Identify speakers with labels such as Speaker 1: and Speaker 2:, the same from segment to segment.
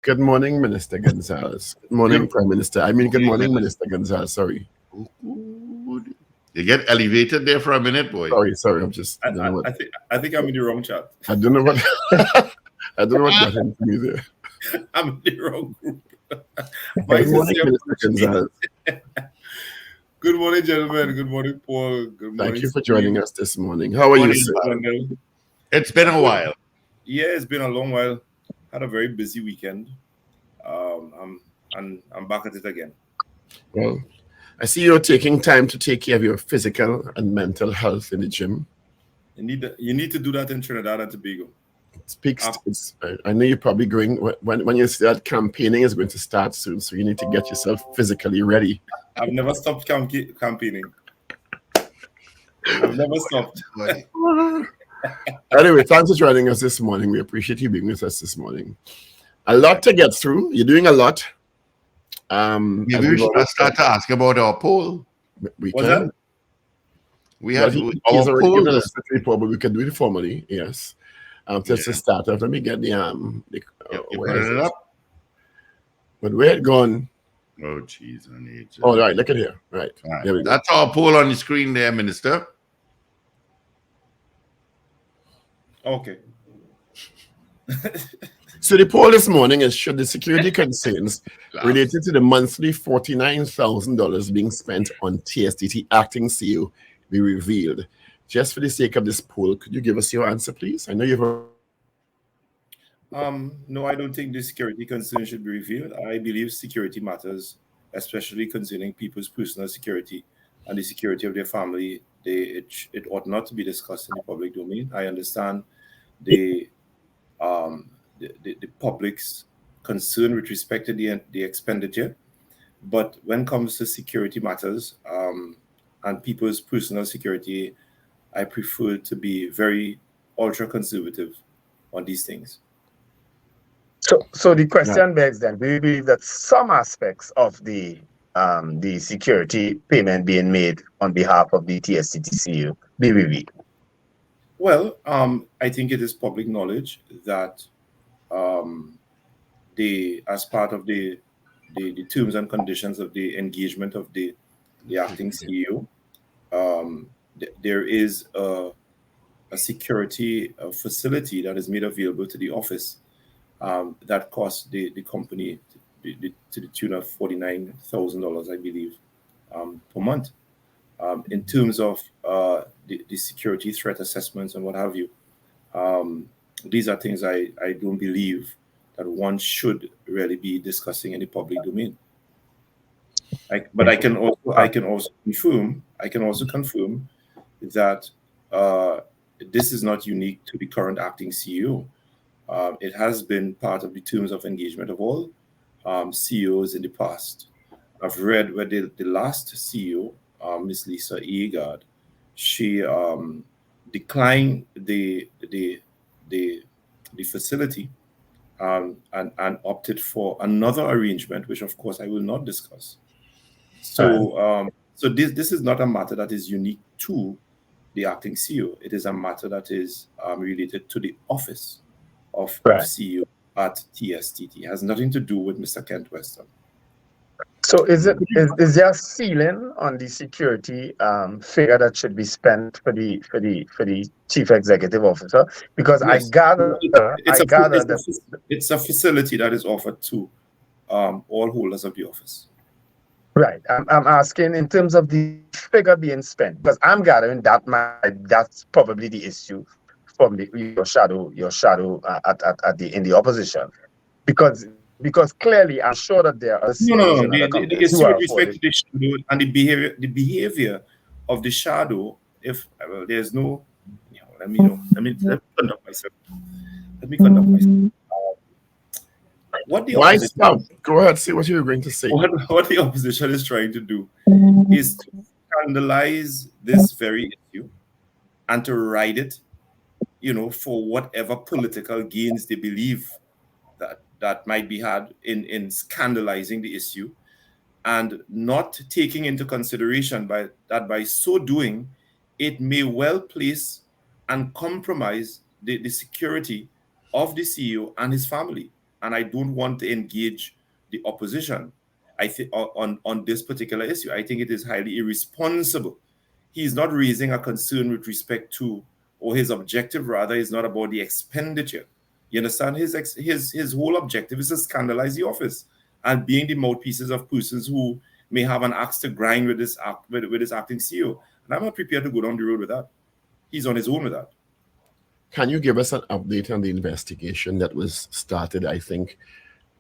Speaker 1: Good morning, Minister Gonzales. Good morning, Prime Minister. Good morning, Minister Gonzales. Sorry.
Speaker 2: You get elevated there for a minute, boy.
Speaker 1: Sorry. I'm just.
Speaker 3: I think I'm in the wrong chat.
Speaker 1: I don't know what. I don't know what got into me there.
Speaker 3: I'm in the wrong group.
Speaker 1: Good morning, Minister Gonzales.
Speaker 3: Good morning, gentlemen. Good morning, Paul. Good morning.
Speaker 1: Thank you for joining us this morning. How are you, sir?
Speaker 2: It's been a while.
Speaker 3: Yeah, it's been a long while. Had a very busy weekend. I'm back at it again.
Speaker 1: Well, I see you're taking time to take care of your physical and mental health in the gym.
Speaker 3: You need to do that in Trinidad and Tobago.
Speaker 1: I know you're probably going when you start campaigning is going to start soon, so you need to get yourself physically ready.
Speaker 3: I've never stopped campaigning. I've never stopped.
Speaker 1: Anyway, thanks for joining us this morning. We appreciate you being with us this morning. A lot to get through. You're doing a lot.
Speaker 2: Maybe we should start to ask about our poll.
Speaker 1: We can. We have our poll, but we can do it formally. Yes. Just to start off, let me get where is it up? But where it gone?
Speaker 2: Oh, jeez, I need to.
Speaker 1: Oh, right, look at here. Right.
Speaker 2: There we go. That's our poll on the screen there, Minister.
Speaker 3: Okay.
Speaker 1: So the poll this morning is: should the security concerns related to the monthly $49,000 being spent on TSTT acting CEO be revealed? Just for the sake of this poll, could you give us your answer, please? I know you've.
Speaker 3: No, I don't think the security concern should be revealed. I believe security matters, especially concerning people's personal security and the security of their family. It ought not to be discussed in the public domain. I understand the public's concern with respect to the expenditure, but when it comes to security matters and people's personal security, I prefer to be very ultra conservative on these things.
Speaker 4: So the question begs then: do you believe that some aspects of the security payment being made on behalf of the TSTT CEO be revealed?
Speaker 3: Well, I think it is public knowledge that as part of the terms and conditions of the engagement of the acting CEO, there is a security facility that is made available to the office that costs the company to the tune of $49,000, I believe, per month. In terms of the security threat assessments and what have you, these are things I don't believe that one should really be discussing in the public domain. But I can also confirm that this is not unique to the current acting CEO. It has been part of the terms of engagement of all CEOs in the past. I've read where the last CEO, Ms. Lisa Eagard, she declined the facility and opted for another arrangement, which of course I will not discuss. So this is not a matter that is unique to the acting CEO. It is a matter that is related to the office of CEO at TSTT. It has nothing to do with Mr. Kent Weston.
Speaker 4: So is there a ceiling on the security figure that should be spent for the chief executive officer? Because yes.
Speaker 3: It's a facility that is offered to all holders of the office.
Speaker 4: Right. I'm asking in terms of the figure being spent, because I'm gathering that's probably the issue from your shadow in the opposition, because clearly I'm sure that there are
Speaker 3: the issue with respect to the shadow and the behavior of the shadow. If there's no, let me conduct myself.
Speaker 1: Go ahead, say what you were going to say.
Speaker 3: What the opposition is trying to do is to scandalize this very issue and to ride it, for whatever political gains they believe that might be had in scandalizing the issue, and not taking into consideration by so doing, it may well place and compromise the security of the CEO and his family. and I don't want to engage the opposition. I think on this particular issue, I think it is highly irresponsible. He's not raising a concern with respect to, or his objective rather is not about the expenditure. You understand? His whole objective is to scandalize the office and being the mouthpieces of persons who may have an axe to grind with this acting CEO. And I'm not prepared to go down the road with that. He's on his own with that.
Speaker 1: Can you give us an update on the investigation that was started, I think,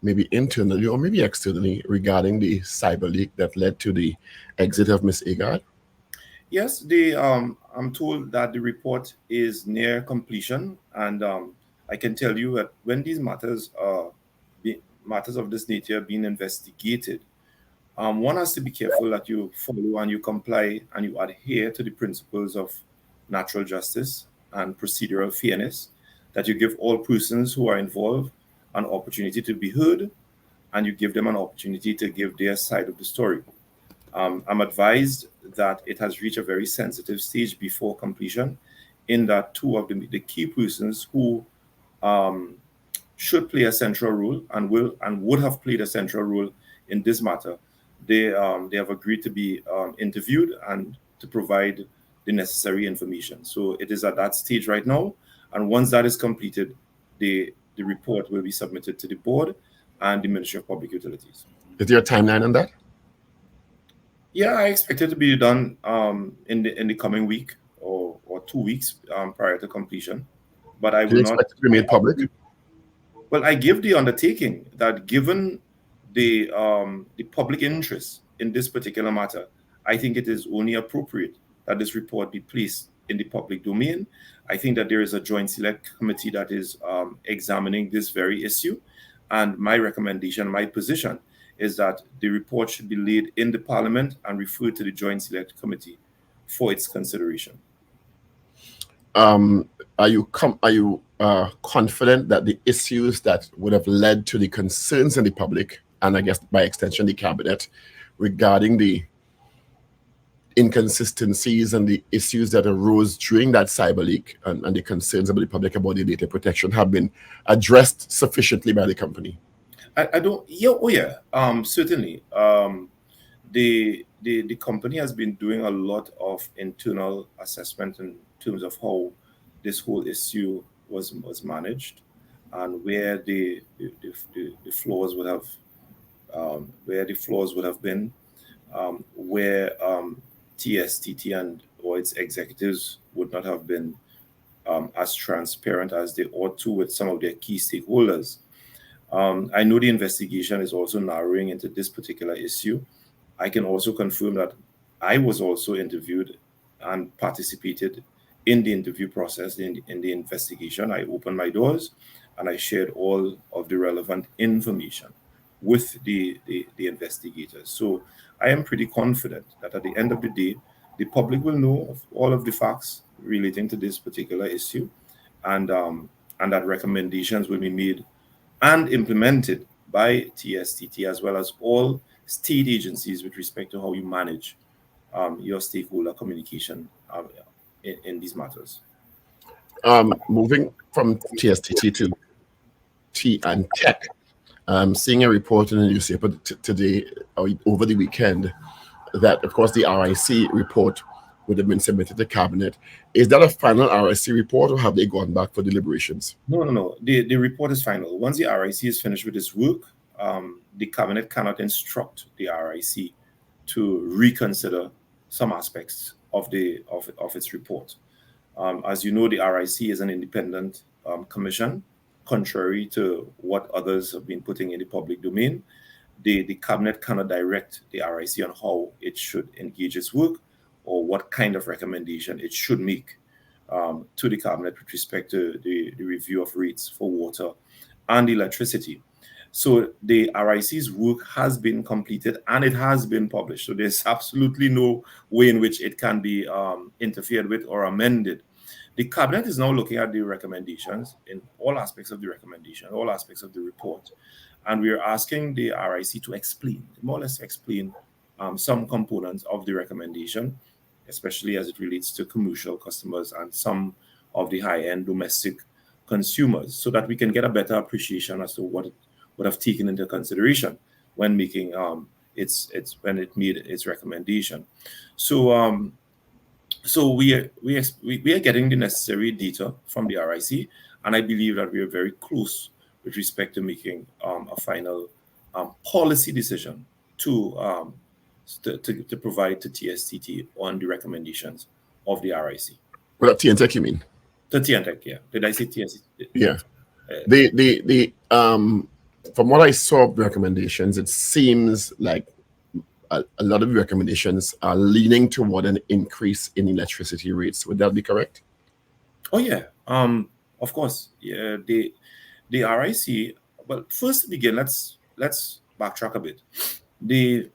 Speaker 1: maybe internally or maybe externally, regarding the cyber leak that led to the exit of Ms. Agard?
Speaker 3: Yes, I'm told that the report is near completion, and I can tell you that when these matters of this nature are being investigated, one has to be careful that you follow and you comply and you adhere to the principles of natural justice and procedural fairness, that you give all persons who are involved an opportunity to be heard, and you give them an opportunity to give their side of the story. I'm advised that it has reached a very sensitive stage before completion, in that two of the key persons who should play a central role and would have played a central role in this matter, they have agreed to be interviewed and to provide the necessary information. So it is at that stage right now, and once that is completed, the report will be submitted to the board and the Ministry of Public Utilities.
Speaker 1: Is there a timeline on that?
Speaker 3: Yeah, I expect it to be done in the coming week or 2 weeks prior to completion. But I will not
Speaker 1: expect it to be made public.
Speaker 3: Well, I give the undertaking that given the public interest in this particular matter, I think it is only appropriate that this report be placed in the public domain. I think that there is a joint select committee that is examining this very issue. And my recommendation, my position, is that the report should be laid in the Parliament and referred to the Joint Select Committee for its consideration.
Speaker 1: Are you confident that the issues that would have led to the concerns in the public, and I guess by extension the cabinet, regarding the inconsistencies and the issues that arose during that cyber leak and the concerns about the public about the data protection have been addressed sufficiently by the company?
Speaker 3: I don't. Yeah. Oh yeah. Certainly. The company has been doing a lot of internal assessment in terms of how this whole issue was managed, and where the flaws would have been, where TSTT or its executives would not have been as transparent as they ought to with some of their key stakeholders. I know the investigation is also narrowing into this particular issue. I can also confirm that I was also interviewed and participated in the interview process in the investigation. I opened my doors and I shared all of the relevant information with the investigators. So I am pretty confident that at the end of the day, the public will know of all of the facts relating to this particular issue, and that recommendations will be made and implemented by TSTT as well as all state agencies with respect to how you manage your stakeholder communication in these matters.
Speaker 1: Moving from TSTT to T&TEC, seeing a report in the newspaper today or over the weekend that, of course, the RIC report would have been submitted to cabinet. Is that a final RIC report, or have they gone back for deliberations?
Speaker 3: No. The report is final. Once the RIC is finished with its work, the cabinet cannot instruct the RIC to reconsider some aspects of its report. As you know, the RIC is an independent commission, contrary to what others have been putting in the public domain. The cabinet cannot direct the RIC on how it should engage its work or what kind of recommendation it should make to the cabinet with respect to the review of rates for water and electricity. So the RIC's work has been completed and it has been published. So there's absolutely no way in which it can be interfered with or amended. The cabinet is now looking at the recommendations in all aspects of the recommendation, all aspects of the report. And we are asking the RIC to explain, more or less explain some components of the recommendation, especially as it relates to commercial customers and some of the high-end domestic consumers, so that we can get a better appreciation as to would have taken into consideration when making when it made its recommendation. So so we are getting the necessary data from the RIC, and I believe that we are very close with respect to making a final policy decision to provide to TSTT on the recommendations of the RIC.
Speaker 1: Well, TNTEC, you mean?
Speaker 3: To TNTEC, yeah. Did I say TSTT?
Speaker 1: Yeah. From what I saw of the recommendations, it seems like a lot of the recommendations are leaning toward an increase in electricity rates. Would that be correct?
Speaker 3: Oh yeah. Of course. Yeah. The RIC. Well, first to begin, let's backtrack a bit. The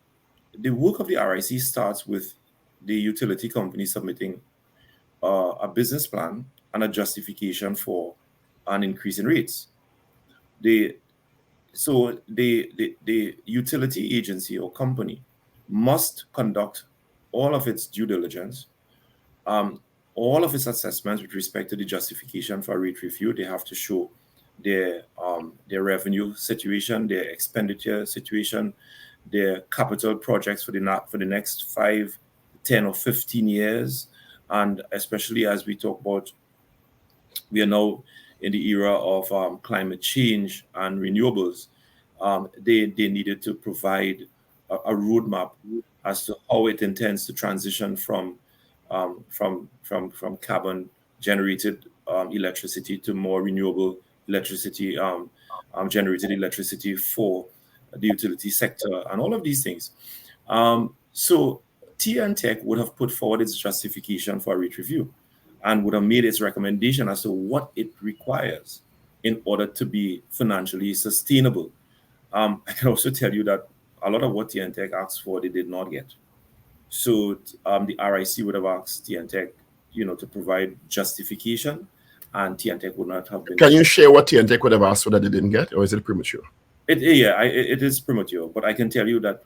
Speaker 3: work of the RIC starts with the utility company submitting a business plan and a justification for an increase in rates. So the utility agency or company must conduct all of its due diligence, all of its assessments with respect to the justification for rate review. They have to show their revenue situation, their expenditure situation, their capital projects for the next 5, 10, or 15 years. And especially as we talk about, we are now in the era of climate change and renewables. They needed to provide a roadmap as to how it intends to transition from carbon generated electricity to more renewable electricity, generated electricity for the utility sector, and all of these things. So T&TEC would have put forward its justification for a rate review and would have made its recommendation as to what it requires in order to be financially sustainable. I can also tell you that a lot of what T&TEC asked for, they did not get. So the RIC would have asked T&TEC, to provide justification, and T&TEC would not have been.
Speaker 1: Can you share what T&TEC would have asked for that they didn't get, or is it premature?
Speaker 3: It is premature, but I can tell you that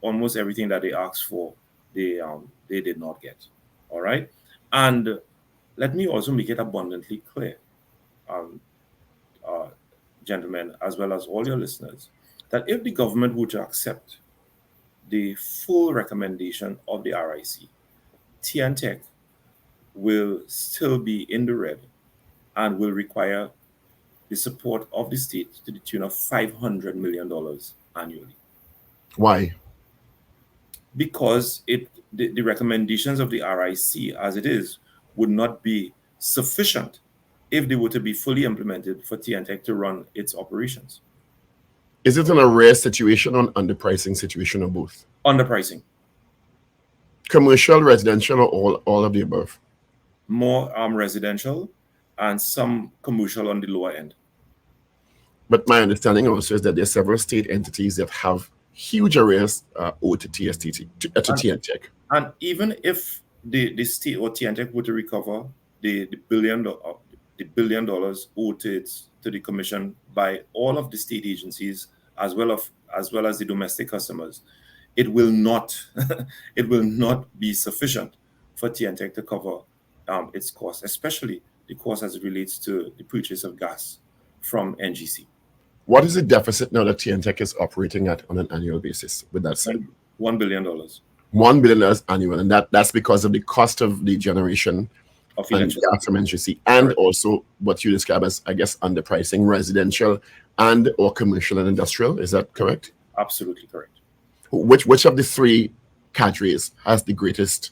Speaker 3: almost everything that they asked for, they did not get. All right, and let me also make it abundantly clear, gentlemen, as well as all your listeners, that if the government were to accept the full recommendation of the RIC, T&TEC will still be in the red and will require the support of the state to the tune of $500 million annually.
Speaker 1: Why?
Speaker 3: Because the recommendations of the RIC as it is would not be sufficient if they were to be fully implemented for T&TEC to run its operations.
Speaker 1: Is it an arrest situation or underpricing situation or both?
Speaker 3: Underpricing.
Speaker 1: Commercial, residential, or all of the above?
Speaker 3: More residential and some commercial on the lower end.
Speaker 1: But my understanding also is that there are several state entities that have huge arrears owed to TSTT, to T&TEC.
Speaker 3: And even if the state or T&TEC were to recover the $1 billion owed to the commission by all of the state agencies as well as the domestic customers, it will not be sufficient for T&TEC to cover its costs, especially the cost as it relates to the purchase of gas from NGC.
Speaker 1: What is the deficit now that T&TEC is operating at on an annual basis with that said?
Speaker 3: $1 billion.
Speaker 1: $1 billion annual, and that's because of the cost of the generation of gas from NGC, and correct. Also what you describe as, I guess, underpricing residential and or commercial and industrial. Is that correct?
Speaker 3: Absolutely correct.
Speaker 1: Which of the three categories has the greatest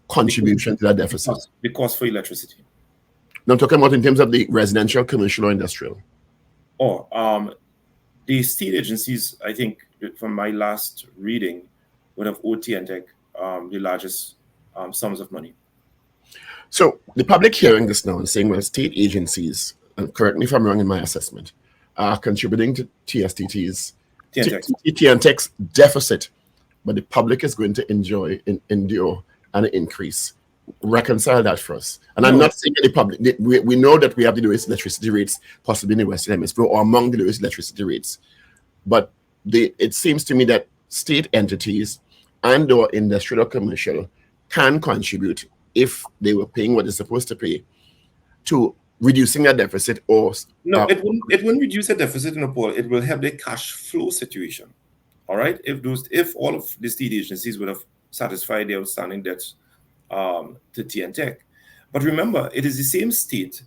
Speaker 1: contribution to that deficit?
Speaker 3: The cost for electricity.
Speaker 1: No, I'm talking about in terms of the residential, commercial, or industrial.
Speaker 3: The state agencies, I think, from my last reading, would have owed T&TEC the largest sums of money.
Speaker 1: So the public hearing this now and saying, well, state agencies, and correct me if I'm wrong in my assessment, are contributing to TSTT's T&TEC's deficit, but the public is going to endure an increase. Reconcile that for us. And no. I'm not saying the public, we know that we have the lowest electricity rates possibly in the Western Hemisphere or among the lowest electricity rates. But it seems to me that state entities and or industrial or commercial can contribute if they were paying what they're supposed to pay to reducing a deficit or
Speaker 3: no, it wouldn't reduce the deficit in Nepal. It will help the cash flow situation. All right, if all of the state agencies would have satisfied their outstanding debts to T&TEC, but remember, it is the same state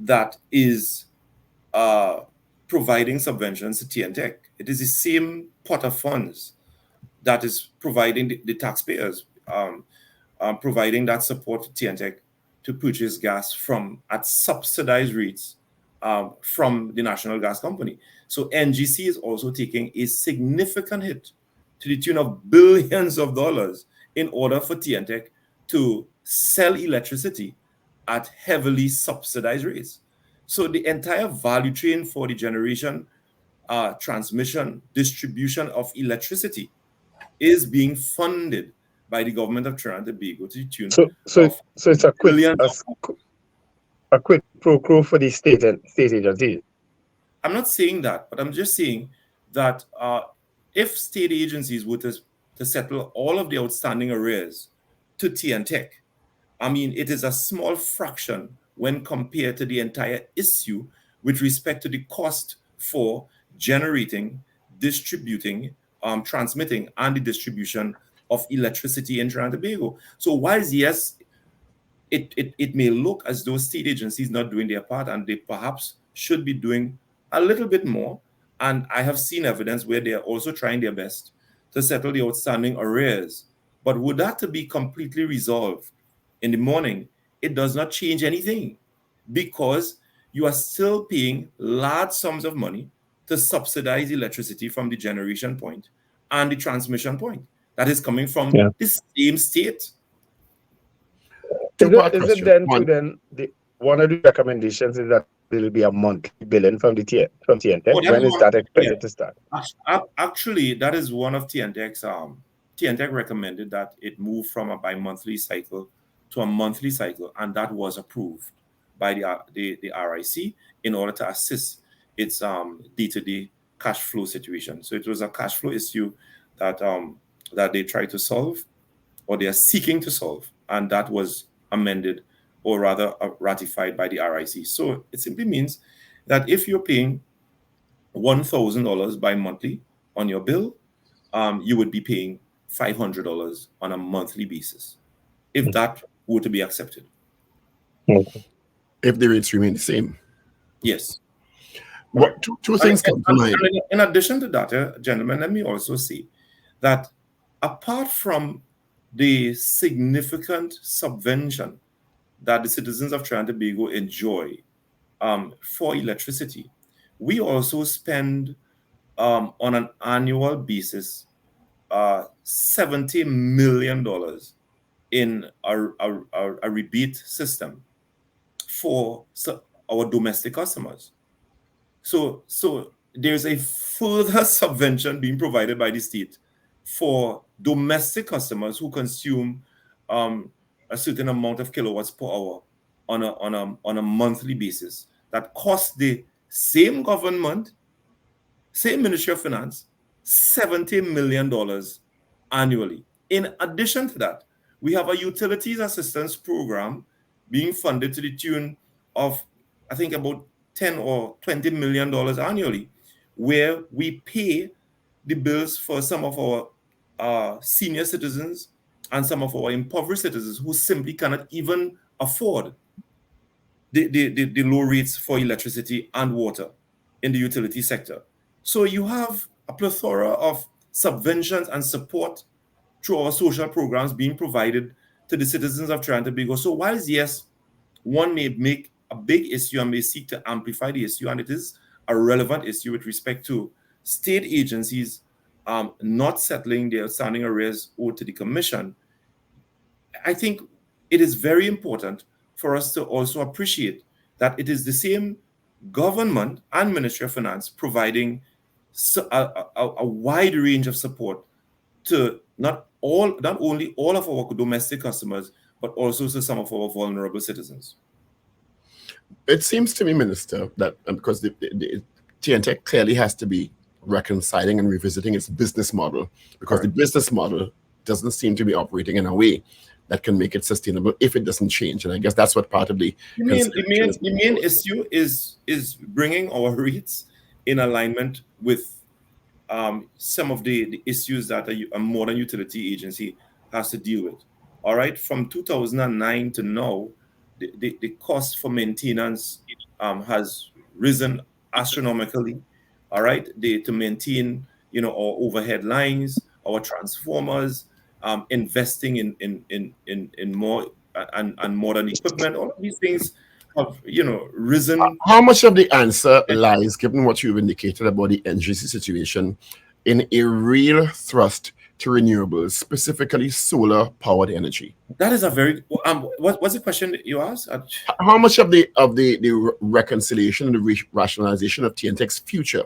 Speaker 3: that is providing subventions to T&TEC. It is the same pot of funds that is providing the taxpayers, providing that support to T&TEC to purchase gas at subsidized rates from the national gas company. So NGC is also taking a significant hit to the tune of billions of dollars in order for T&TEC to sell electricity at heavily subsidized rates. So the entire value chain for the generation, transmission, distribution of electricity is being funded by the government of Trinidad and Tobago to the tune
Speaker 4: so it's a quid pro quo for the state agencies.
Speaker 3: I'm not saying that, but I'm just saying that if state agencies were to settle all of the outstanding arrears to T&TEC, I mean, it is a small fraction when compared to the entire issue with respect to the cost for generating, distributing, transmitting, and the distribution of electricity in Trinidad and Tobago. So whilst, yes, it may look as though state agencies not doing their part, and they perhaps should be doing a little bit more, and I have seen evidence where they are also trying their best to settle the outstanding arrears. But would that to be completely resolved in the morning, it does not change anything, because you are still paying large sums of money to subsidize electricity from the generation point and the transmission point that is coming from the same state.
Speaker 4: Is it then one of the recommendations is that there will be a monthly billing from T&TEC? When is that expected to start?
Speaker 3: Actually, that is one of T&TEC's. T&TEC recommended that it move from a bi-monthly cycle to a monthly cycle, and that was approved by the RIC in order to assist its day-to-day cash flow situation. So it was a cash flow issue that they tried to solve, or they are seeking to solve, and that was amended, or rather ratified by the RIC. So it simply means that if you're paying $1,000 bi-monthly on your bill, you would be paying $500 on a monthly basis, if that were to be accepted.
Speaker 1: If the rates remain the same.
Speaker 3: Yes.
Speaker 1: What two things come to mind?
Speaker 3: In addition to that, gentlemen, let me also say that apart from the significant subvention that the citizens of Trinidad and Tobago enjoy for electricity, we also spend on an annual basis $70 million in a rebate system for our domestic customers. So there's a further subvention being provided by the state for domestic customers who consume a certain amount of kilowatts per hour on a monthly basis that costs the same government, same Ministry of Finance, $70 million annually. In addition to that, we have a utilities assistance program being funded to the tune of, I think, about $10 or $20 million annually, where we pay the bills for some of our senior citizens and some of our impoverished citizens who simply cannot even afford the low rates for electricity and water in the utility sector. So you have a plethora of subventions and support through our social programs being provided to the citizens of Trinidad and Tobago. So whilst, yes, one may make a big issue and may seek to amplify the issue, and it is a relevant issue with respect to state agencies not settling their outstanding arrears owed to the Commission, I think it is very important for us to also appreciate that it is the same government and Ministry of Finance providing a wide range of support to not only all of our domestic customers, but also to some of our vulnerable citizens.
Speaker 1: It seems to me, Minister, that because the T&TEC clearly has to be reconciling and revisiting its business model, because the business model doesn't seem to be operating in a way that can make it sustainable if it doesn't change. And I guess that's what part of the
Speaker 3: the main issue is bringing our rates in alignment with some of the issues that a modern utility agency has to deal with. All right, from 2009 to now, the cost for maintenance has risen astronomically. All right, to maintain our overhead lines, our transformers, investing in more and modern equipment. All of these things have risen.
Speaker 1: How much of the answer lies, given what you've indicated about the NGC situation, in a real thrust to renewables, specifically solar powered energy?
Speaker 3: That is a very what's the question you asked?
Speaker 1: How much of the reconciliation and the rationalization of TNTEC's future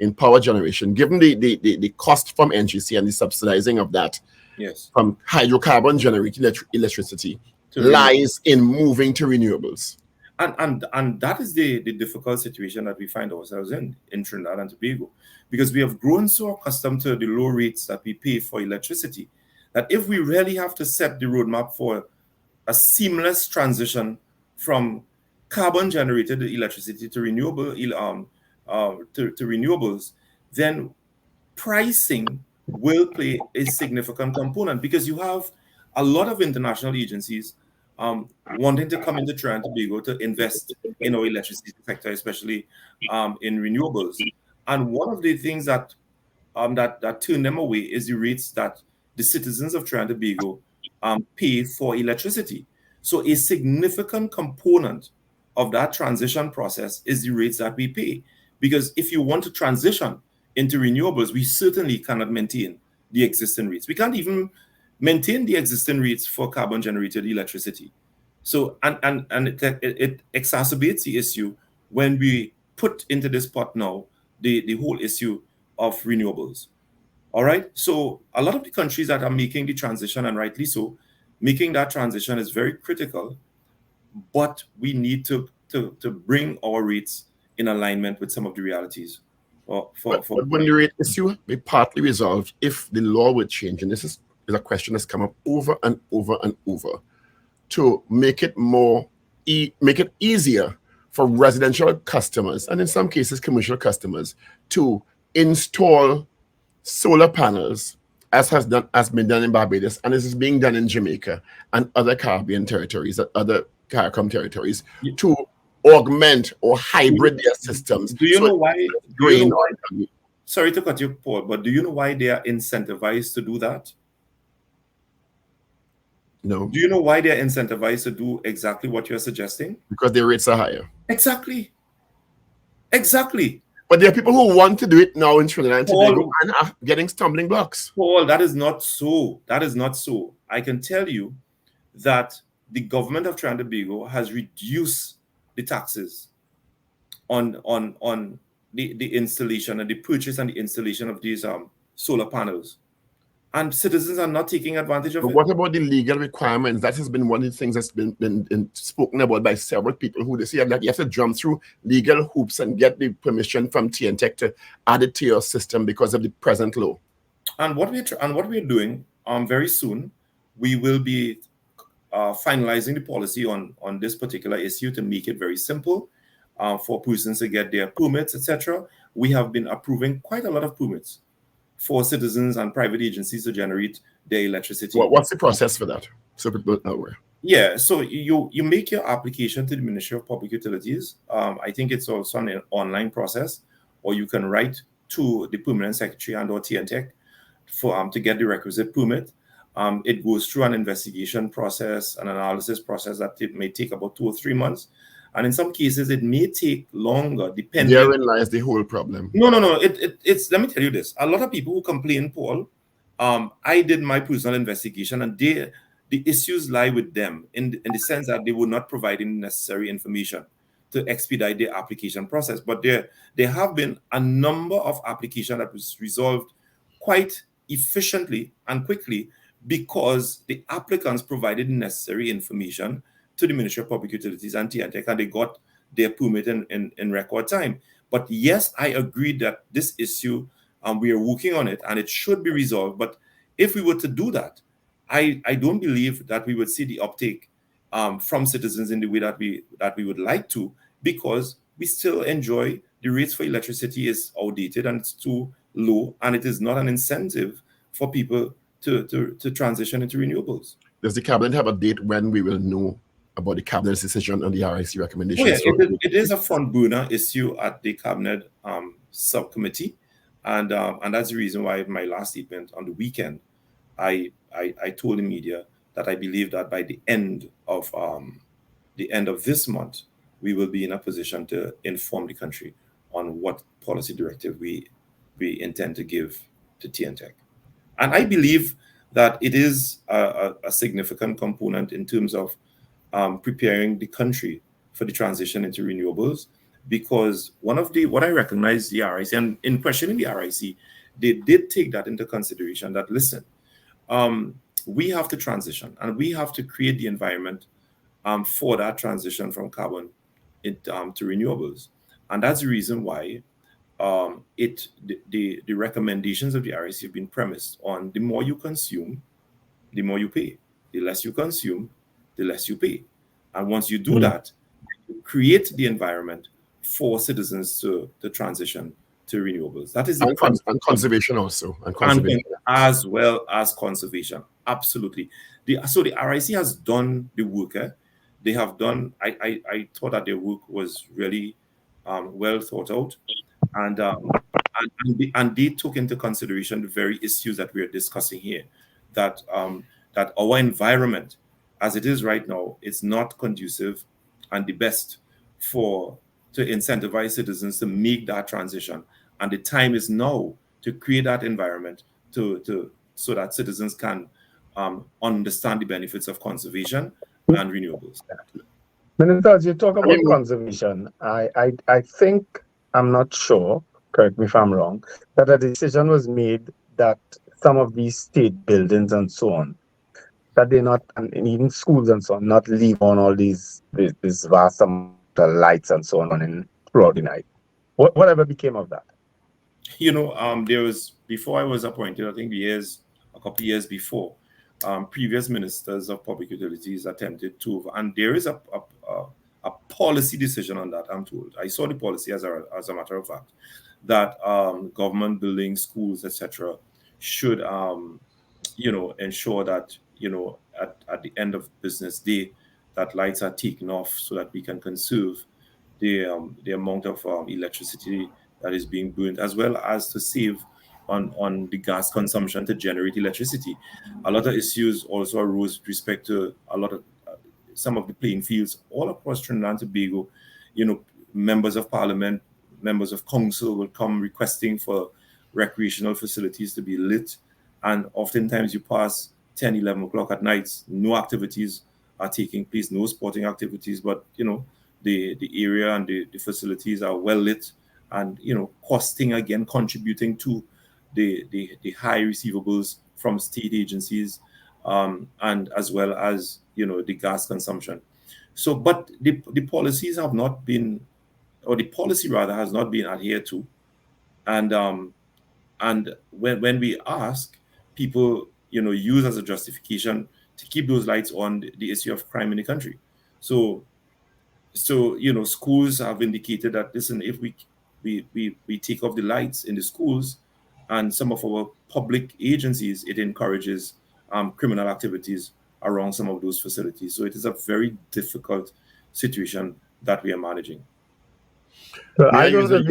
Speaker 1: in power generation, given the cost from NGC and the subsidizing of that,
Speaker 3: yes,
Speaker 1: from hydrocarbon generated electricity, lies in moving to renewables?
Speaker 3: And that is the difficult situation that we find ourselves in Trinidad and Tobago, because we have grown so accustomed to the low rates that we pay for electricity that if we really have to set the roadmap for a seamless transition from carbon generated electricity to renewable to renewables, then pricing will play a significant component, because you have a lot of international agencies wanting to come into Trinidad and Tobago to invest in our electricity sector, especially in renewables. And one of the things that turn them away is the rates that the citizens of Trinidad and Tobago pay for electricity. So a significant component of that transition process is the rates that we pay. Because if you want to transition into renewables, we certainly cannot maintain the existing rates. We can't even maintain the existing rates for carbon generated electricity. So and it exacerbates the issue when we put into this pot now the whole issue of renewables. All right. So a lot of the countries that are making the transition, and rightly so, making that transition is very critical, but we need to bring our rates in alignment with some of the realities.
Speaker 1: But when the rate issue be partly resolved, if the law would change, and this is a question that's come up over and over and over, to make it make it easier for residential customers, and in some cases commercial customers, to install solar panels, as been done in Barbados, and this is being done in Jamaica and other Caribbean territories, other CARICOM territories, to augment or hybrid their systems.
Speaker 3: Do you know why? Sorry to cut you, Paul, but do you know why they are incentivized to do that?
Speaker 1: No.
Speaker 3: Do you know why they are incentivized to do exactly what you're suggesting?
Speaker 1: Because their rates are higher.
Speaker 3: Exactly.
Speaker 1: But there are people who want to do it now in Trinidad and Tobago and are getting stumbling blocks.
Speaker 3: Paul, that is not so. That is not so. I can tell you that the government of Trinidad and Tobago has reduced the taxes on the installation and the purchase and the installation of these solar panels. And citizens are not taking advantage of it.
Speaker 1: What about the legal requirements? That has been one of the things that's been spoken about by several people who they say that you have to jump through legal hoops and get the permission from T&TEC to add it to your system because of the present law.
Speaker 3: And what we're doing very soon, we will be finalizing the policy on this particular issue to make it very simple for persons to get their permits, etc. We have been approving quite a lot of permits for citizens and private agencies to generate their electricity.
Speaker 1: What's the process for that? So people know where.
Speaker 3: Yeah, so you make your application to the Ministry of Public Utilities. I think it's also an online process, or you can write to the Permanent Secretary and/or T&TEC for to get the requisite permit. It goes through an investigation process, an analysis process that it may take about 2 or 3 months. And in some cases, it may take longer, depending.
Speaker 1: Therein lies the whole problem.
Speaker 3: No. It's let me tell you this. A lot of people who complain, Paul, I did my personal investigation, and the issues lie with them in the sense that they were not providing necessary information to expedite their application process. But there have been a number of applications that was resolved quite efficiently and quickly because the applicants provided the necessary information to the Ministry of Public Utilities and T&TEC, and they got their permit in record time. But yes, I agree that this issue, we are working on it and it should be resolved. But if we were to do that, I don't believe that we would see the uptake from citizens in the way that we would like to, because we still enjoy the rates for electricity is outdated and it's too low, and it is not an incentive for people to transition into renewables.
Speaker 1: Does the cabinet have a date when we will know about the cabinet's decision on the RIC recommendations?
Speaker 3: Oh, yeah, it is a front burner issue at the cabinet subcommittee, and that's the reason why in my last statement on the weekend, I told the media that I believe that by the end of this month, we will be in a position to inform the country on what policy directive we intend to give to T&TEC. And I believe that it is a significant component in terms of preparing the country for the transition into renewables, because what I recognize the RIC, and in questioning the RIC, they did take that into consideration, that listen, we have to transition and we have to create the environment for that transition from carbon to renewables. And that's the reason why the recommendations of the RIC have been premised on the more you consume, the more you pay. The less you consume, the less you pay. And once you do that, you create the environment for citizens to transition to renewables. That is the
Speaker 1: and conservation also.
Speaker 3: And as well as conservation. Absolutely. So the RIC has done the work. They have done, I thought that their work was really well thought out. And they took into consideration the very issues that we are discussing here, that our environment, as it is right now, is not conducive and the best to incentivize citizens to make that transition. And the time is now to create that environment so that citizens can understand the benefits of conservation and renewables.
Speaker 4: Minister, as you talk about conservation, I think, I'm not sure, correct me if I'm wrong, that a decision was made that some of these state buildings and so on, that they're not, and even schools and so on, not leave on all these vast amount of lights and so on throughout the night. Whatever became of that?
Speaker 3: There was, before I was appointed, I think a couple years before, previous ministers of public utilities attempted to, and there is a policy decision on that, I'm told. I saw the policy as a matter of fact, that government buildings, schools, etc., should ensure that at the end of business day, that lights are taken off so that we can conserve the amount of electricity that is being burned, as well as to save on the gas consumption to generate electricity. A lot of issues also arose with respect to some of the playing fields all across Trinidad and Tobago. Members of parliament, members of council will come requesting for recreational facilities to be lit, and oftentimes you pass 10, 11 o'clock at night, no activities are taking place, no sporting activities, but the area and the facilities are well lit, and contributing to the high receivables from state agencies, and as well as the gas consumption. So, but the policies have not been, or the policy rather has not been adhered to, and when we ask, people use as a justification to keep those lights on the issue of crime in the country. So schools have indicated that, listen, if we take off the lights in the schools and some of our public agencies, it encourages criminal activities around some of those facilities. So it is a very difficult situation that we are managing.
Speaker 4: So I don't know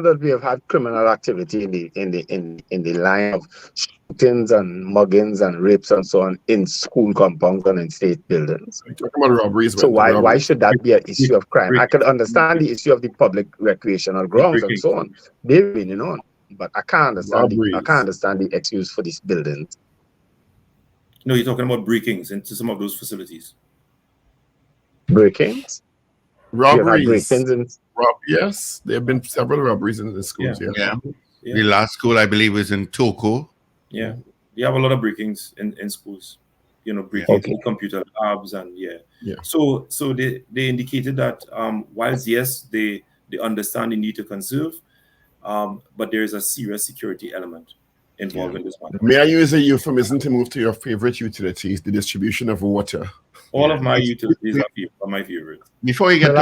Speaker 4: that we have had criminal activity in the line of shootings and muggings and rapes and so on in school compounds and in state buildings.
Speaker 1: We're talking about robberies.
Speaker 4: So why should that be an issue of crime? I could understand the issue of the public recreational grounds and so on. They've been on, but I can't understand the excuse for these buildings.
Speaker 3: No, you're talking about break-ins into some of those facilities.
Speaker 4: Break-ins?
Speaker 1: Robberies. Yes, there have been several robberies in the schools.
Speaker 2: Yeah. The last school, I believe, was in Toko.
Speaker 3: Yeah, you have a lot of break-ins in schools. Break-ins in computer labs and So they indicated that whilst yes, they understand the need to conserve, but there is a serious security element involved in this matter.
Speaker 1: May I use a euphemism to move to your favorite utilities, the distribution of water?
Speaker 3: All of my utilities are my favorite.
Speaker 2: Before you get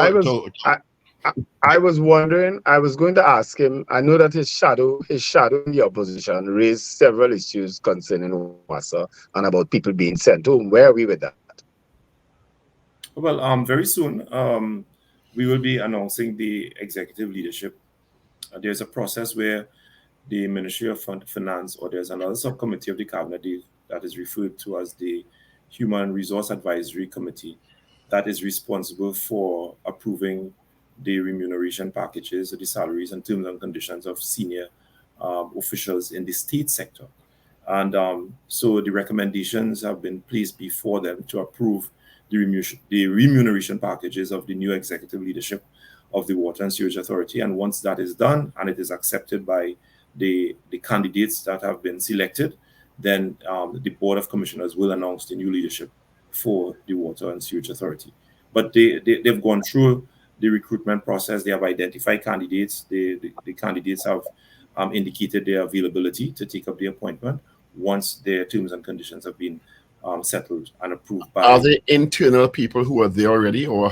Speaker 4: I was wondering, I was going to ask him, I know that his shadow in the opposition raised several issues concerning WASA and about people being sent home. Where are we with that?
Speaker 3: Well, very soon, we will be announcing the executive leadership. There's a process where the Ministry of Finance, or there's another subcommittee of the cabinet that is referred to as the Human Resource Advisory Committee, that is responsible for approving the remuneration packages, the salaries and terms and conditions of senior officials in the state sector. And so the recommendations have been placed before them to approve the remuneration packages of the new executive leadership of the Water and Sewage Authority. And once that is done and it is accepted by the candidates that have been selected, then the Board of Commissioners will announce the new leadership for the Water and Sewage Authority. But they've gone through the recruitment process. They have identified candidates. The candidates have indicated their availability to take up the appointment once their terms and conditions have been settled and approved by.
Speaker 1: Are they internal people who are there already, or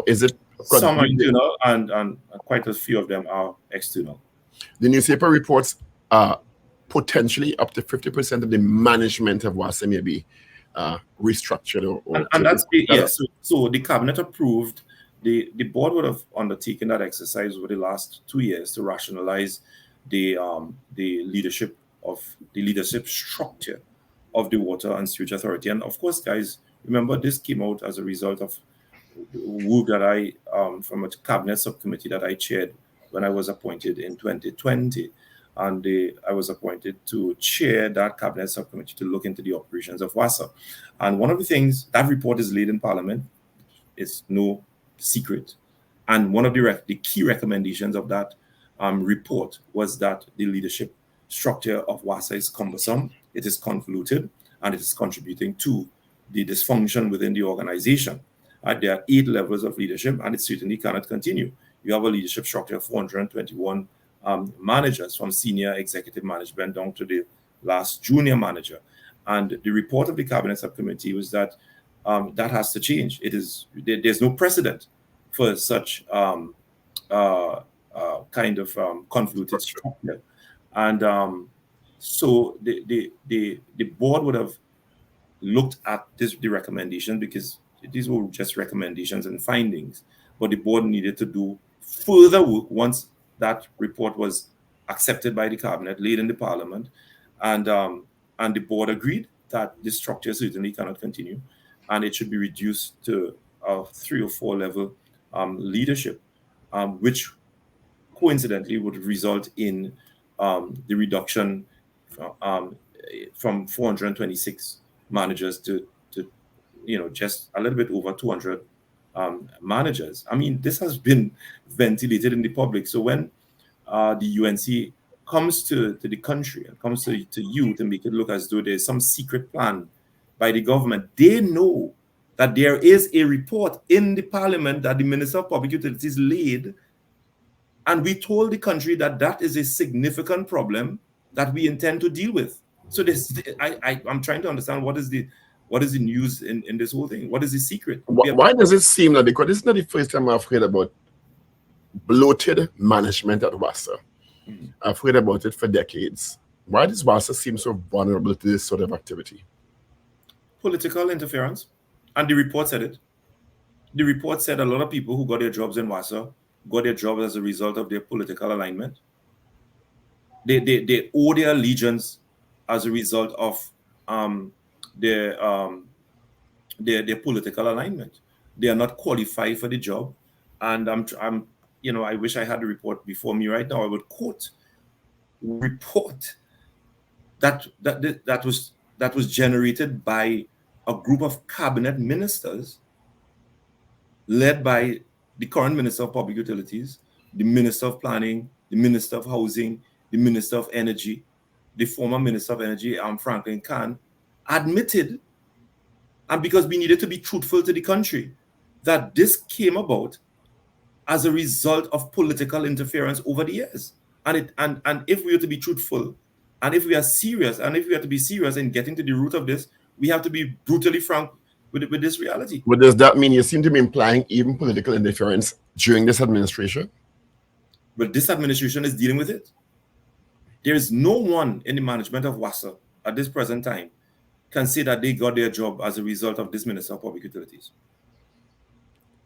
Speaker 1: is it?
Speaker 3: Some are internal, and quite a few of them are external.
Speaker 1: The newspaper reports potentially up to 50% of the management of WASA may be restructured.
Speaker 3: And that's yes. So the cabinet approved. The board would have undertaken that exercise over the last 2 years to rationalize the leadership structure of the Water and Sewage Authority. And of course, guys, remember this came out as a result of work that I from a cabinet subcommittee that I chaired when I was appointed in 2020. And I was appointed to chair that cabinet subcommittee to look into the operations of WASA. And one of the things, that report is laid in Parliament, it's no secret. And one of the key recommendations of that report was that the leadership structure of WASA is cumbersome, it is convoluted, and it is contributing to the dysfunction within the organization. There are 8 levels of leadership, and it certainly cannot continue. You have a leadership structure of 421 managers, from senior executive management down to the last junior manager. And the report of the cabinet subcommittee was that that has to change. There's no precedent for such kind of convoluted structure. And so the board would have looked at the recommendation, because these were just recommendations and findings, but the board needed to do further work once that report was accepted by the cabinet, laid in the Parliament, and the board agreed that this structure certainly cannot continue, and it should be reduced to a 3 or 4 level leadership, which coincidentally would result in the reduction from 426 managers to just a little bit over 200 managers. I mean, this has been ventilated in the public. So when the UNC comes to the country and comes to you to make it look as though there's some secret plan by the government, they know that there is a report in the Parliament that the Minister of Public Utilities laid, and we told the country that that is a significant problem that we intend to deal with. So I'm trying to understand what is the news in this whole thing? What is the secret?
Speaker 1: Why does it seem like, because this is not the first time I've heard about bloated management at WASA. I've heard about it for decades. Why does WASA seem so vulnerable to this sort of activity?
Speaker 3: Political interference. And the report said it. The report said a lot of people who got their jobs in WASA got their jobs as a result of their political alignment. They owe their allegiance as a result of their political alignment. They are not qualified for the job, and I wish I had the report before me right now. I would quote report that was generated by a group of cabinet ministers led by the current Minister of Public Utilities, the Minister of Planning, the Minister of Housing, the Minister of Energy, the former Minister of Energy, Franklin Khan, admitted, and because we needed to be truthful to the country, that this came about as a result of political interference over the years. And if we were to be truthful, And if we are serious, and if we are to be serious in getting to the root of this, we have to be brutally frank with this reality.
Speaker 1: But does that mean you seem to be implying even political interference during this administration?
Speaker 3: But this administration is dealing with it. There is no one in the management of WASA at this present time can say that they got their job as a result of this Minister of Public Utilities.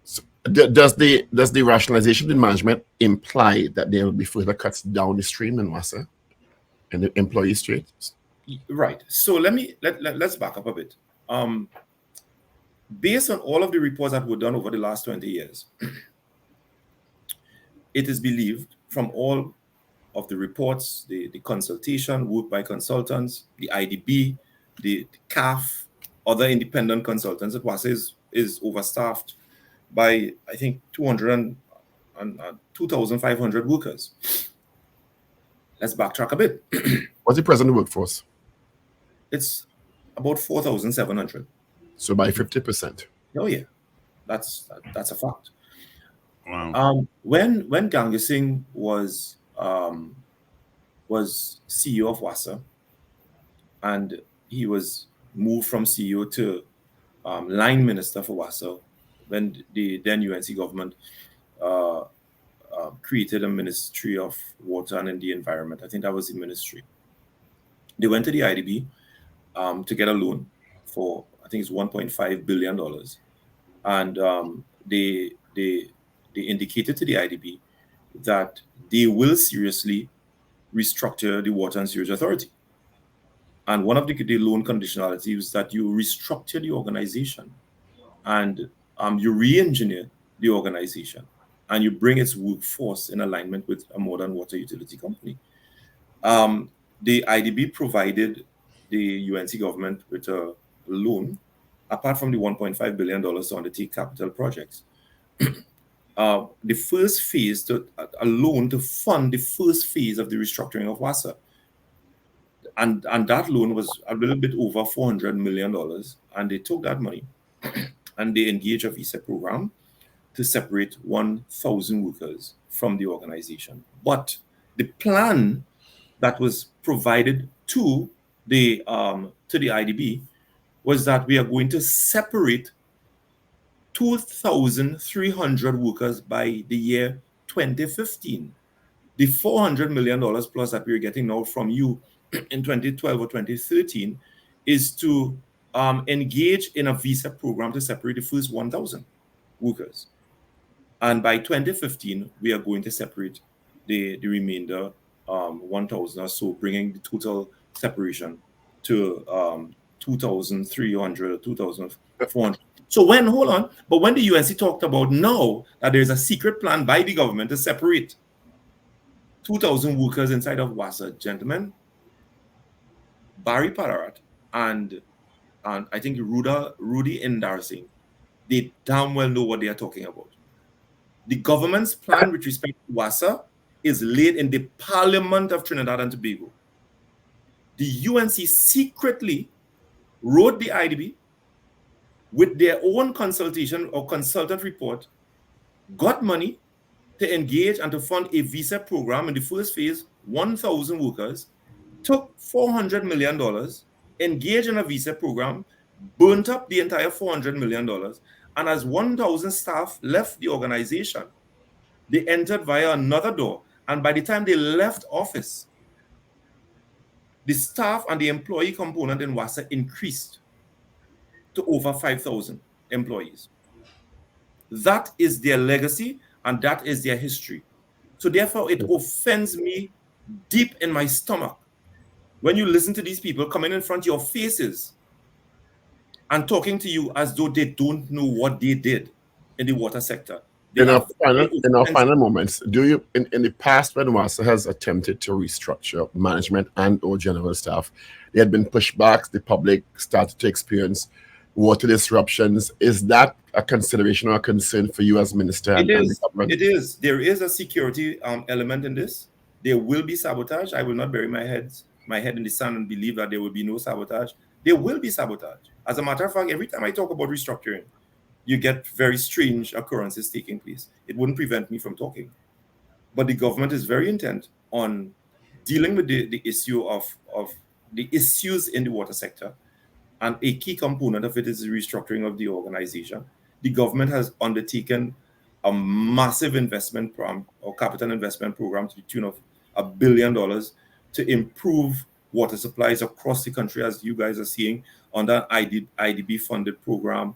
Speaker 1: So does the rationalization in management imply that there will be further cuts down the stream in WASA and the employee rates?
Speaker 3: Right. So let's back up a bit. Based on all of the reports that were done over the last 20 years, it is believed from all of the reports, the consultation, work by consultants, the IDB, the CAF, other independent consultants, that WASA is overstaffed by, I think, 2,500 workers. Let's backtrack a bit.
Speaker 1: What's the present workforce?
Speaker 3: It's about 4,700.
Speaker 1: So by 50%.
Speaker 3: Oh yeah, that's a fact.
Speaker 2: Wow.
Speaker 3: When Ganga Singh was CEO of WASA, and he was moved from CEO to line minister for WASA, when the then UNC government created a Ministry of Water and the Environment. I think that was the ministry. They went to the IDB to get a loan for, I think it's $1.5 billion. And they indicated to the IDB that they will seriously restructure the Water and Sewage Authority. And one of the loan conditionalities was that you restructure the organization and you re-engineer the organization and you bring its workforce in alignment with a modern water utility company. The IDB provided the UNC government with a loan, apart from the $1.5 billion to undertake capital projects. The first phase, a loan to fund the first phase of the restructuring of WASA. And that loan was a little bit over $400 million. And they took that money and they engaged a visa program to separate 1,000 workers from the organization. But the plan that was provided to the IDB was that we are going to separate 2,300 workers by the year 2015. The $400 million plus that we're getting now from you in 2012 or 2013 is to engage in a visa program to separate the first 1,000 workers. And by 2015, we are going to separate the remainder 1,000 or so, bringing the total separation to 2,300, 2,400. So when the UNC talked about now that there's a secret plan by the government to separate 2,000 workers inside of WASA, gentlemen, Barry Padarat and I think Rudy Endarsing, they damn well know what they are talking about. The government's plan with respect to WASA is laid in the Parliament of Trinidad and Tobago. The UNC secretly wrote the IDB with their own consultation or consultant report, got money to engage and to fund a visa program in the first phase, 1,000 workers, took $400 million, engaged in a visa program, burnt up the entire $400 million, and as 1,000 staff left the organization, they entered via another door. And by the time they left office, the staff and the employee component in WASA increased to over 5,000 employees. That is their legacy and that is their history. So therefore, it offends me deep in my stomach when you listen to these people coming in front of your faces and talking to you as though they don't know what they did in the water sector.
Speaker 1: In our final moments, do you, in the past, when WASA has attempted to restructure management and or general staff, there had been pushbacks, the public started to experience water disruptions. Is that a consideration or a concern for you as minister?
Speaker 3: It is. There is a security element in this. There will be sabotage. I will not bury my head in the sand and believe that there will be no sabotage. There will be sabotage. As a matter of fact, every time I talk about restructuring, you get very strange occurrences taking place. It wouldn't prevent me from talking. But the government is very intent on dealing with the issue of the issues in the water sector, and a key component of it is the restructuring of the organization. The government has undertaken a massive investment program or capital investment program to the tune of $1 billion to improve water supplies across the country, as you guys are seeing, under IDB funded program,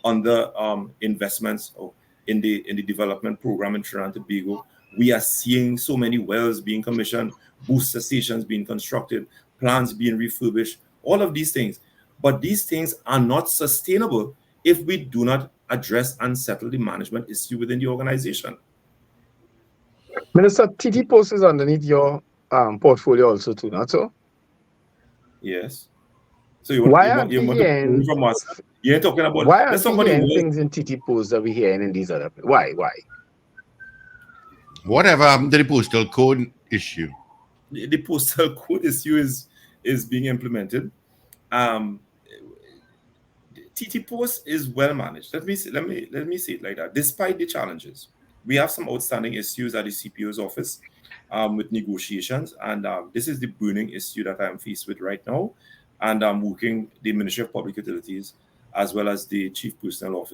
Speaker 3: under investments in the development program in Trinidad and Tobago. We are seeing so many wells being commissioned, booster stations being constructed, plants being refurbished, all of these things. But these things are not sustainable if we do not address and settle the management issue within the organization.
Speaker 4: Minister, TT Post is underneath your portfolio also too, not so?
Speaker 3: Yes. So you
Speaker 4: aren't
Speaker 3: you want to from us? You're talking about.
Speaker 4: Why aren't we hearing things in TT Post that we're hearing in these other? Why?
Speaker 2: Whatever happened to the postal code issue?
Speaker 3: The postal code issue is being implemented. TT Post is well managed. Let me say it like that. Despite the challenges, we have some outstanding issues at the CPO's office with negotiations, and this is the burning issue that I'm faced with right now. And I'm working the Ministry of Public Utilities as well as the Chief Personnel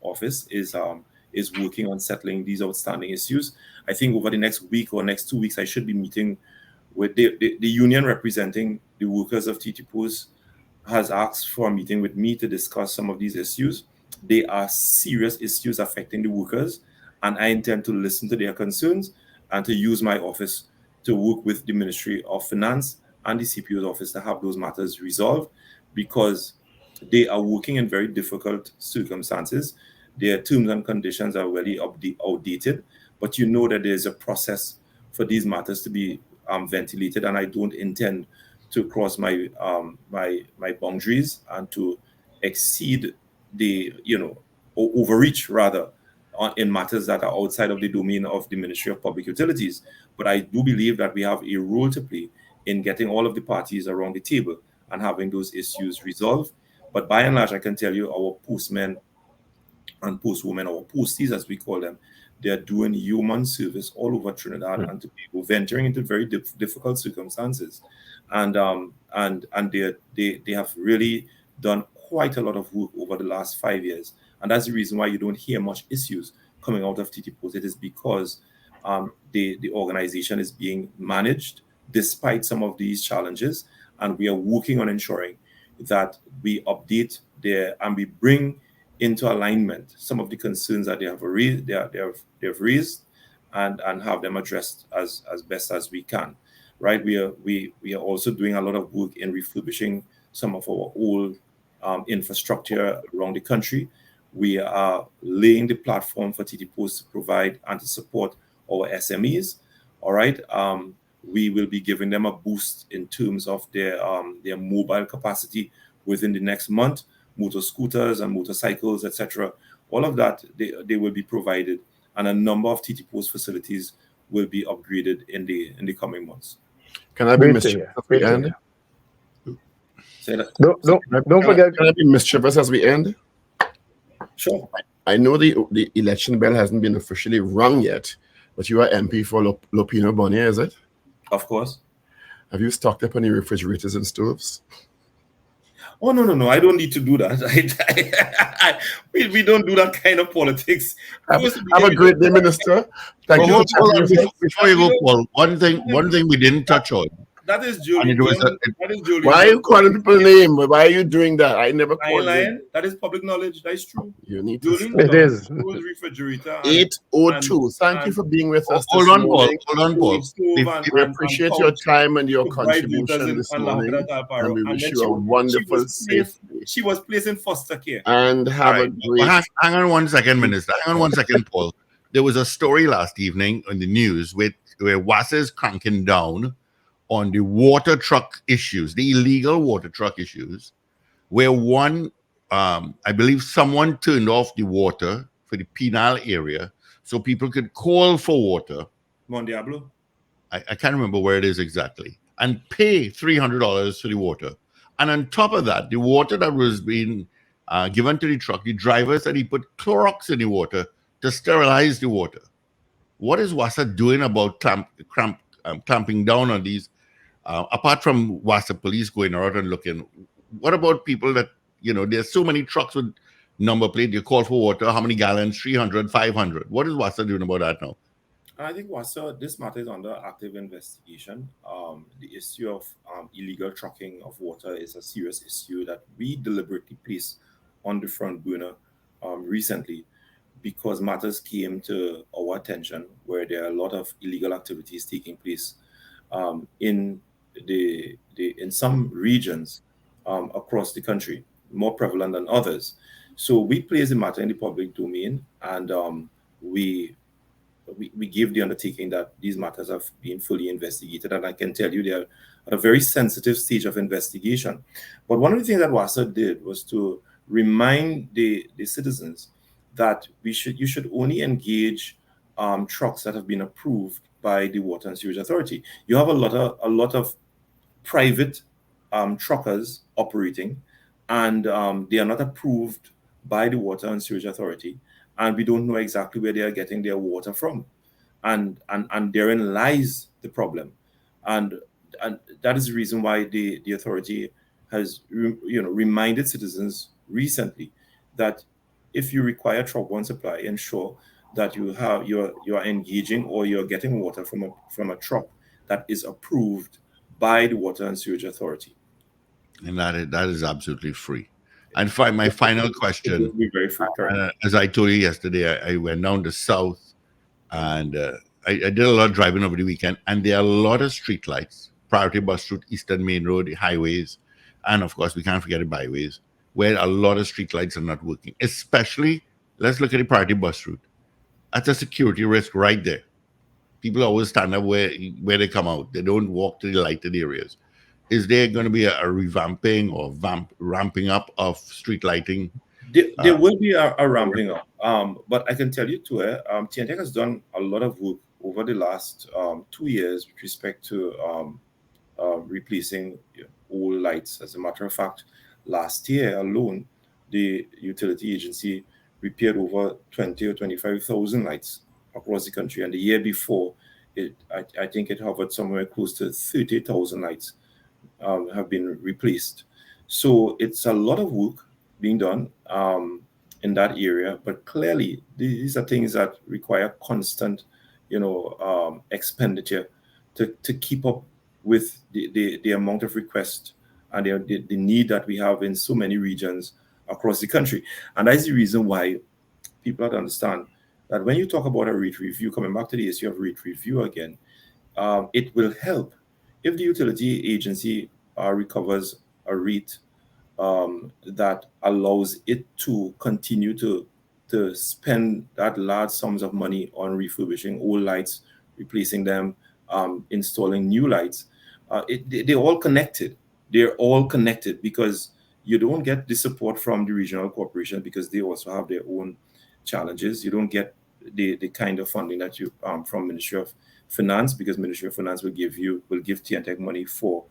Speaker 3: Office is working on settling these outstanding issues. I think over the next week or next 2 weeks, I should be meeting with the union representing the workers of TT Post has asked for a meeting with me to discuss some of these issues. They are serious issues affecting the workers, and I intend to listen to their concerns and to use my office to work with the Ministry of Finance and the CPO's office to have those matters resolved, because they are working in very difficult circumstances. Their terms and conditions are really outdated, but you know that there's a process for these matters to be ventilated, and I don't intend to cross my my boundaries and to exceed the, or overreach rather, in matters that are outside of the domain of the Ministry of Public Utilities. But I do believe that we have a role to play in getting all of the parties around the table and having those issues resolved. But by and large, I can tell you our postmen and postwomen, our posties as we call them, they are doing human service all over Trinidad and Tobago, venturing into very difficult circumstances, and they have really done quite a lot of work over the last 5 years, and that's the reason why you don't hear much issues coming out of TT Post. It is because the organization is being managed despite some of these challenges, and we are working on ensuring that we update and we bring into alignment some of the concerns that they have raised, and have them addressed as best as we can. Right? We are also doing a lot of work in refurbishing some of our old infrastructure around the country. We are laying the platform for TT Post to provide and to support our SMEs. All right. We will be giving them a boost in terms of their mobile capacity within the next month. Motor scooters and motorcycles, etc. All of that, they will be provided, and a number of TT Post facilities will be upgraded in the coming months.
Speaker 1: Can I be mischievous as we end?
Speaker 3: Say that.
Speaker 4: Don't forget.
Speaker 1: Can I be mischievous as we end?
Speaker 3: Sure.
Speaker 1: I know the election bell hasn't been officially rung yet, but you are MP for Lopino Bonnie, is it?
Speaker 3: Of course.
Speaker 1: Have you stocked up any refrigerators and stoves?
Speaker 3: Oh, no. I don't need to do that. We don't do that kind of politics.
Speaker 1: Have a great day, Minister. Thank you.
Speaker 2: Before you go, Paul, one thing we didn't touch on.
Speaker 3: That is Julie. That is Julie.
Speaker 1: Why are you calling people name? Why are you doing that? I never called
Speaker 3: them. That is public knowledge. That is true.
Speaker 1: You need
Speaker 3: to.
Speaker 4: It is.
Speaker 3: Refrigerator.
Speaker 1: 802. Thank you for being with us.
Speaker 2: Hold on, Paul.
Speaker 1: We appreciate your time and your contribution this morning. And we wish you a wonderful, safe day.
Speaker 3: She was placed in foster care.
Speaker 1: And have a great...
Speaker 2: Hang on 1 second, Minister. Hang on 1 second, Paul. There was a story last evening on the news where WASA is cranking down on the water truck issues, the illegal water truck issues, where I believe someone turned off the water for the penal area so people could call for water.
Speaker 3: Mon Diablo?
Speaker 2: I can't remember where it is exactly. And pay $300 for the water. And on top of that, the water that was being given to the truck, the driver said he put Clorox in the water to sterilize the water. What is WASA doing about clamping down on these. Apart from WASA police going out and looking, what about people that, there's so many trucks with number plate, you call for water, how many gallons, 300, 500. What is WASA doing about that now?
Speaker 3: I think this matter is under active investigation. The issue of illegal trucking of water is a serious issue that we deliberately placed on the front burner recently, because matters came to our attention where there are a lot of illegal activities taking place in in some regions across the country, more prevalent than others. So we place the matter in the public domain, and we give the undertaking that these matters have been fully investigated, and I can tell you they are at a very sensitive stage of investigation. But one of the things that WASA did was to remind the citizens that you should only engage trucks that have been approved by the Water and Sewage Authority. You have a lot of private truckers operating, and they are not approved by the Water and Sewage Authority, and we don't know exactly where they are getting their water from, and therein lies the problem, and that is the reason why the authority has reminded citizens recently that if you require truck one supply, ensure that you are engaging or you're getting water from a truck that is approved by the Water and Sewage Authority.
Speaker 2: And that is absolutely free. And my final question,
Speaker 3: very free,
Speaker 2: as I told you yesterday, I went down the south, and I did a lot of driving over the weekend, and there are a lot of street lights, priority bus route, Eastern Main Road, the highways, and of course we can't forget the byways, where a lot of street lights are not working. Especially, let's look at the priority bus route. That's a security risk right there. People always stand up where they come out. They don't walk to the lighted areas. Is there going to be a revamping or ramping up of street lighting?
Speaker 3: There will be a ramping up. But I can tell you too, T&TEC has done a lot of work over the last 2 years with respect to replacing old lights. As a matter of fact, last year alone, the utility agency repaired over 20 or 25,000 lights across the country. And the year before, I think it hovered somewhere close to 30,000 lights have been replaced. So it's a lot of work being done in that area. But clearly, these are things that require constant, expenditure to keep up with the amount of requests and the need that we have in so many regions across the country. And that's the reason why people have to understand that when you talk about a rate review, coming back to the issue of rate review again, it will help if the utility agency recovers a rate that allows it to continue to spend that large sums of money on refurbishing old lights, replacing them, installing new lights. They're all connected. They're all connected because you don't get the support from the regional corporation because they also have their own challenges. You don't get the kind of funding that you from Ministry of Finance, because Ministry of Finance will give T&TEC money for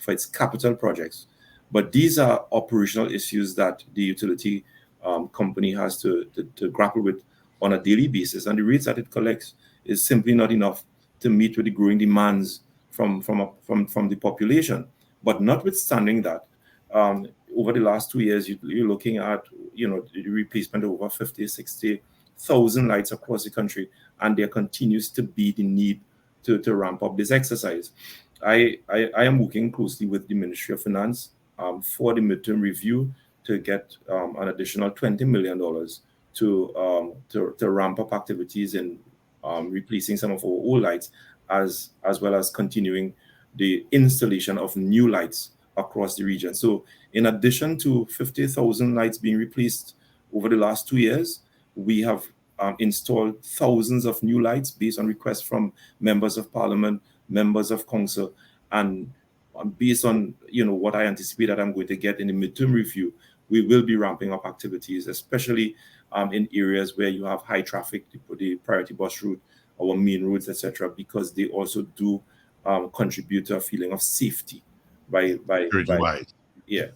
Speaker 3: its capital projects. But these are operational issues that the utility company has to grapple with on a daily basis, and the rates that it collects is simply not enough to meet with the growing demands from the population. But notwithstanding that, over the last 2 years, you're looking at the replacement of over 50,000-60,000 lights across the country, and there continues to be the need to ramp up this exercise. I am working closely with the Ministry of Finance for the midterm review to get an additional $20 million to ramp up activities in replacing some of our old lights, as well as continuing the installation of new lights across the region. So in addition to 50,000 lights being replaced over the last 2 years, we have installed thousands of new lights based on requests from members of parliament, members of council, and based on what I anticipate that I'm going to get in the midterm review, we will be ramping up activities, especially in areas where you have high traffic, the priority bus route, our main roads, etc., because they also do contribute to a feeling of safety by
Speaker 2: security-wise.
Speaker 3: Yeah.